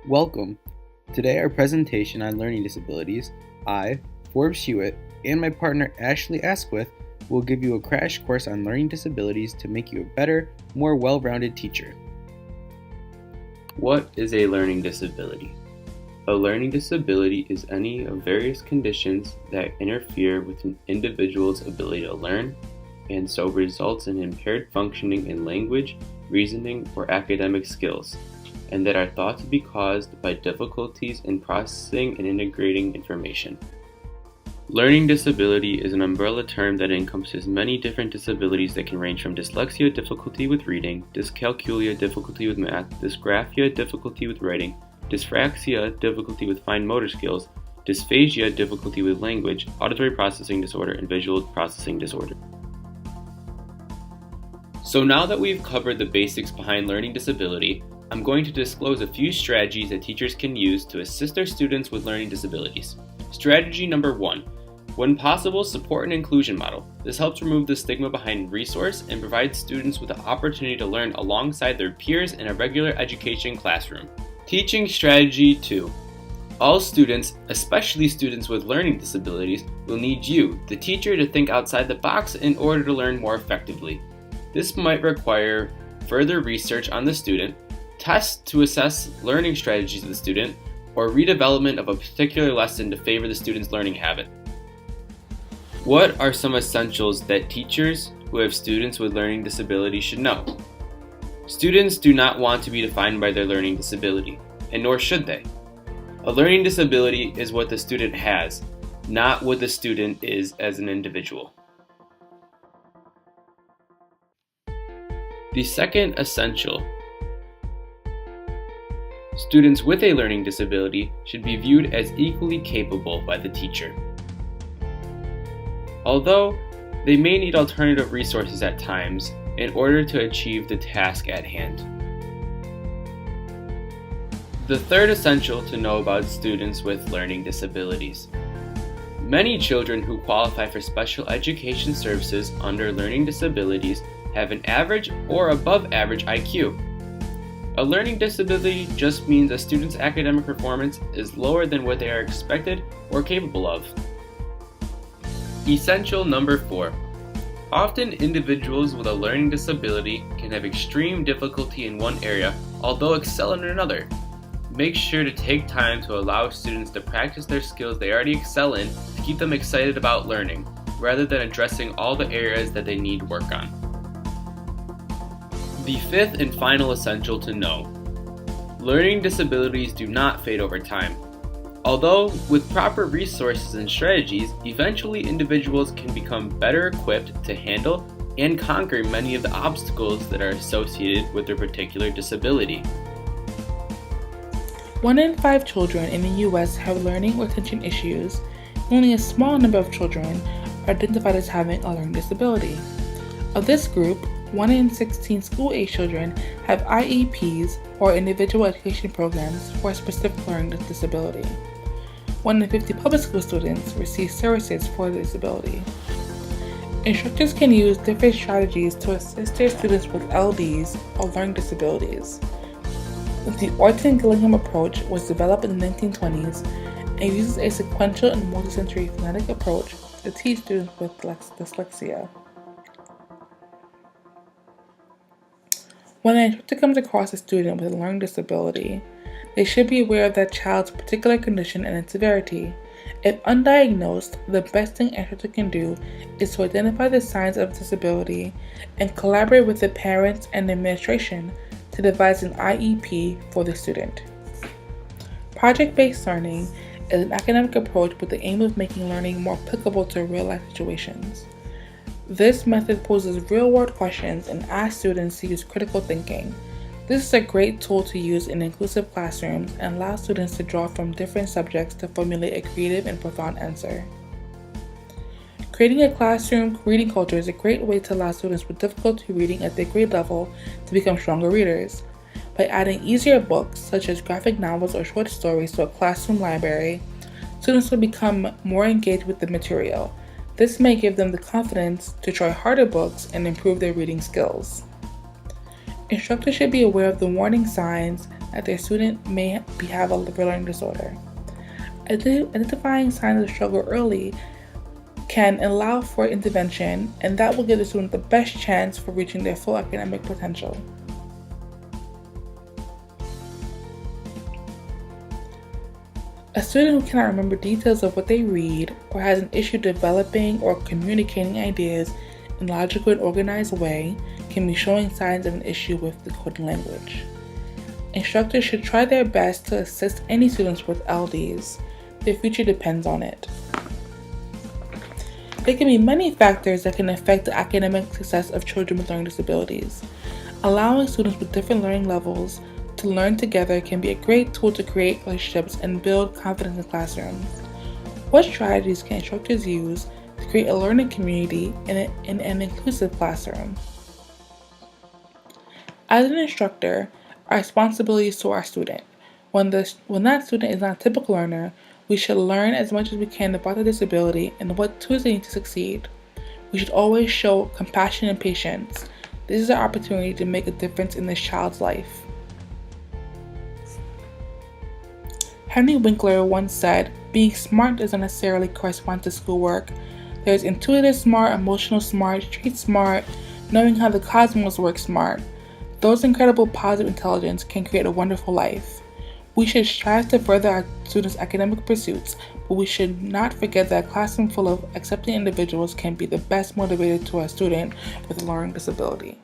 Welcome! Today our presentation on learning disabilities, I, Forbes Hewitt, and my partner Ashley Asquith will give you a crash course on learning disabilities to make you a better, more well-rounded teacher. What is a learning disability? A learning disability is any of various conditions that interfere with an individual's ability to learn, and so results in impaired functioning in language, reasoning, or academic skills, and that are thought to be caused by difficulties in processing and integrating information. Learning disability is an umbrella term that encompasses many different disabilities that can range from dyslexia, difficulty with reading, dyscalculia, difficulty with math, dysgraphia, difficulty with writing, dyspraxia, difficulty with fine motor skills, dysphagia, difficulty with language, auditory processing disorder, and visual processing disorder. So now that we've covered the basics behind learning disability, I'm going to disclose a few strategies that teachers can use to assist their students with learning disabilities. Strategy number 1. When possible, support and inclusion model. This helps remove the stigma behind resource and provides students with the opportunity to learn alongside their peers in a regular education classroom. Teaching strategy 2. All students, especially students with learning disabilities, will need you, the teacher, to think outside the box in order to learn more effectively. This might require further research on the student, tests to assess learning strategies of the student, or redevelopment of a particular lesson to favor the student's learning habit. What are some essentials that teachers who have students with learning disabilities should know? Students do not want to be defined by their learning disability, and nor should they. A learning disability is what the student has, not what the student is as an individual. The second essential: students with a learning disability should be viewed as equally capable by the teacher. Although they may need alternative resources at times in order to achieve the task at hand. The third essential to know about students with learning disabilities. Many children who qualify for special education services under learning disabilities have an average or above average IQ. A learning disability just means a student's academic performance is lower than what they are expected or capable of. Essential number 4. Often individuals with a learning disability can have extreme difficulty in one area, although excel in another. Make sure to take time to allow students to practice their skills they already excel in to keep them excited about learning, rather than addressing all the areas that they need work on. The fifth and final essential to know: learning disabilities do not fade over time. Although, with proper resources and strategies, eventually individuals can become better equipped to handle and conquer many of the obstacles that are associated with their particular disability. 1 in 5 children in the U.S. have learning or attention issues. Only a small number of children are identified as having a learning disability. Of this group, 1 in 16 school-age children have IEPs or individual education programs for a specific learning disability. 1 in 50 public school students receive services for the disability. Instructors can use different strategies to assist their students with LDs or learning disabilities. The Orton-Gillingham approach was developed in the 1920s and uses a sequential and multisensory phonetic approach to teach students with dyslexia. When an instructor comes across a student with a learning disability, they should be aware of that child's particular condition and its severity. If undiagnosed, the best thing an instructor can do is to identify the signs of disability and collaborate with the parents and the administration to devise an IEP for the student. Project-based learning is an academic approach with the aim of making learning more applicable to real-life situations. This method poses real-world questions and asks students to use critical thinking. This is a great tool to use in inclusive classrooms and allows students to draw from different subjects to formulate a creative and profound answer. Creating a classroom reading culture is a great way to allow students with difficulty reading at their grade level to become stronger readers. By adding easier books, such as graphic novels or short stories, to a classroom library, students will become more engaged with the material. This may give them the confidence to try harder books and improve their reading skills. Instructors should be aware of the warning signs that their student may have a learning disorder. Identifying signs of struggle early can allow for intervention, and that will give the student the best chance for reaching their full academic potential. A student who cannot remember details of what they read or has an issue developing or communicating ideas in a logical and organized way can be showing signs of an issue with the coding language. Instructors should try their best to assist any students with LDs. Their future depends on it. There can be many factors that can affect the academic success of children with learning disabilities. Allowing students with different learning levels to learn together can be a great tool to create relationships and build confidence in classrooms. What strategies can instructors use to create a learning community in an inclusive classroom? As an instructor, our responsibility is to our student. When that student is not a typical learner, we should learn as much as we can about their disability and what tools they need to succeed. We should always show compassion and patience. This is our opportunity to make a difference in this child's life. Henry Winkler once said, "Being smart doesn't necessarily correspond to schoolwork. There's intuitive smart, emotional smart, street smart, knowing how the cosmos works smart. Those incredible positive intelligence can create a wonderful life." We should strive to further our students' academic pursuits, but we should not forget that a classroom full of accepting individuals can be the best motivator to a student with a learning disability.